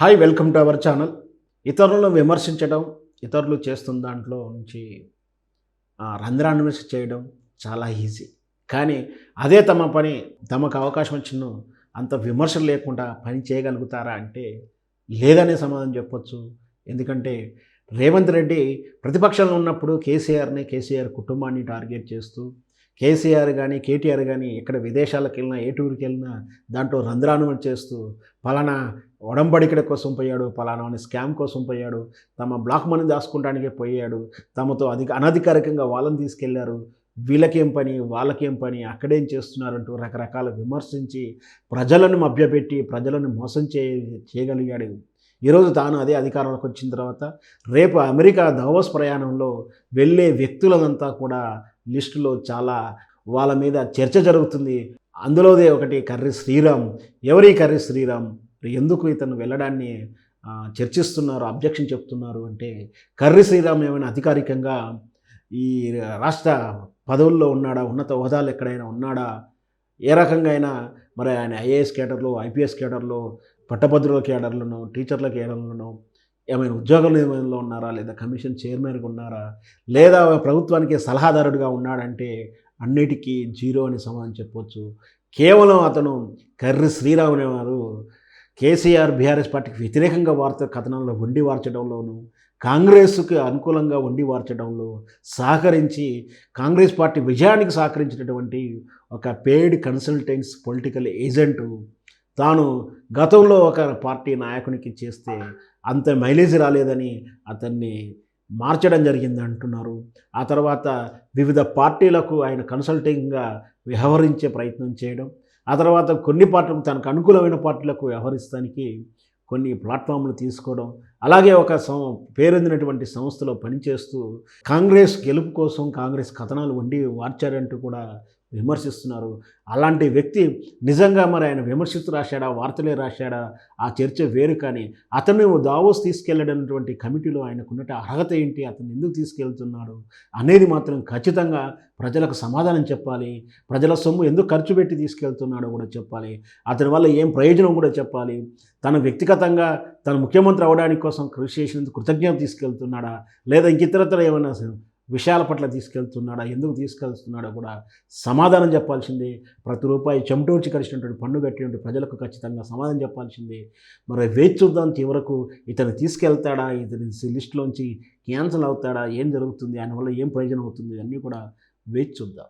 Hi welcome to our channel. ఇతరులను విమర్శించడం, ఇతరులు చేస్తున్న దాంట్లో నుంచి రంధ్రాన్వేషణ చేయడం చాలా ఈజీ. కానీ అదే తమ పని, తమకు అవకాశం వచ్చిన అంత విమర్శ లేకుండా పని చేయగలుగుతారా అంటే లేదనే సమాధానం చెప్పొచ్చు. ఎందుకంటే రేవంత్ రెడ్డి ప్రతిపక్షంలో ఉన్నప్పుడు కేసీఆర్ కుటుంబాన్ని టార్గెట్ చేస్తూ కేసీఆర్ గానీ, కేటీఆర్ గానీ ఎక్కడ విదేశాలకెళ్ళినా, ఏ టూర్‌కెళ్ళినా దాంట్లో రంధ్రానుమతి చేస్తూ పలానా ఒడంబడికల కోసం పోయాడు, పలానా వాని స్కామ్ కోసం పోయాడు, తమ బ్లాక్ మనీ దాచుకోవడానికే పోయాడు, తమతో అనధికారికంగా వాళ్ళని తీసుకెళ్లారు, వీళ్ళకేం పని, వాళ్ళకేం పని, అక్కడేం చేస్తున్నారంటూ రకరకాల విమర్శించి ప్రజలను మభ్యపెట్టి, ప్రజలను మోసం చేయగలిగాడు. ఈరోజు తాను అదే అధికారంలోకి వచ్చిన తర్వాత రేపు అమెరికా దావోస్ ప్రయాణంలో వెళ్ళే వ్యక్తులంతా కూడా లిస్టులో చాలా వాళ్ళ మీద చర్చ జరుగుతుంది. అందులోదే ఒకటి కర్రీ శ్రీరామ్. ఎవరి కర్రీ శ్రీరామ్? ఎందుకు ఇతను వెళ్ళడాన్ని చర్చిస్తున్నారు, అబ్జెక్షన్ చెప్తున్నారు అంటే కర్రీ శ్రీరామ్ ఏమైనా అధికారికంగా ఈ రాష్ట్ర పదవుల్లో ఉన్నాడా? ఉన్నత హోదాలు ఎక్కడైనా ఉన్నాడా? ఏ రకంగా అయినా మరి ఆయన ఐఏఎస్ కేడర్‌లో, ఐపీఎస్ కేడర్‌లో, పట్టభద్రుల కేడర్‌లోనో, టీచర్ల కేడర్‌లోనో ఏమైనా ఉద్యోగ నియమనంలో ఉన్నారా? లేదా కమిషన్ చైర్మన్‌గా ఉన్నారా? లేదా ప్రభుత్వానికి సలహాదారుడిగా ఉన్నాడంటే అన్నిటికీ జీరో అని సమాధానం చెప్పొచ్చు. కేవలం అతను కర్రీ శ్రీరామ్ అనేవారు కేసీఆర్, బీఆర్ఎస్ పార్టీకి వ్యతిరేకంగా వార్తా కథనాల్లో వండి వార్చడంలోనూ, కాంగ్రెస్‌కి అనుకూలంగా వండి వార్చడంలో సహకరించి, కాంగ్రెస్ పార్టీ విజయానికి సహకరించినటువంటి ఒక పెయిడ్ కన్సల్టెంట్స్ పొలిటికల్ ఏజెంటు తాను గతంలో ఒక పార్టీ నాయకునికి చేస్తే అంత మైలేజ్ రాలేదని అతన్ని మార్చడం జరిగింది అంటున్నారు. ఆ తర్వాత వివిధ పార్టీలకు ఆయన కన్సల్టింగ్‌గా వ్యవహరించే ప్రయత్నం చేయడం, ఆ తర్వాత కొన్ని పార్టీలకు తనకు అనుకూలమైన పార్టీలకు వ్యవహరిస్తానికి కొన్ని ప్లాట్‌ఫామ్‌లు తీసుకోవడం, అలాగే ఒక పేరొందినటువంటి సంస్థలో పనిచేస్తూ కాంగ్రెస్ గెలుపు కోసం కాంగ్రెస్ కథనాలు వండి వార్చారంటూ కూడా విమర్శిస్తున్నారు. అలాంటి వ్యక్తి నిజంగా మరి ఆయన విమర్శిస్తూ రాశాడా, వార్తలే రాశాడా, ఆ చర్చ వేరు. కానీ అతను దావోస్ తీసుకెళ్ళడనటువంటి కమిటీలో ఆయనకున్నట్టు అర్హత ఏంటి, అతను ఎందుకు తీసుకెళ్తున్నాడు అనేది మాత్రం ఖచ్చితంగా ప్రజలకు సమాధానం చెప్పాలి. ప్రజల సొమ్ము ఎందుకు ఖర్చు పెట్టి తీసుకెళ్తున్నాడో కూడా చెప్పాలి. అతని వల్ల ఏం ప్రయోజనం కూడా చెప్పాలి. తను వ్యక్తిగతంగా తను ముఖ్యమంత్రి అవ్వడానికి కోసం కృషి చేసినందుకు కృతజ్ఞత తీసుకెళ్తున్నాడా, లేదా ఇంకితరత్ర ఏమైనా విషయాల పట్ల తీసుకెళ్తున్నాడా, ఎందుకు తీసుకెళ్తున్నాడో కూడా సమాధానం చెప్పాల్సిందే. ప్రతి రూపాయి చెమటోడ్చి కలిసినటువంటి పన్ను కట్టినటువంటి ప్రజలకు ఖచ్చితంగా సమాధానం చెప్పాల్సిందే. మరి వేచి చూద్దాం చివరకు ఇతను తీసుకెళ్తాడా, ఇతని లిస్టులోంచి క్యాన్సల్ అవుతాడా, ఏం జరుగుతుంది, ఆయన వల్ల ఏం ప్రయోజనం అవుతుంది, అన్నీ కూడా వేచి చూద్దాం.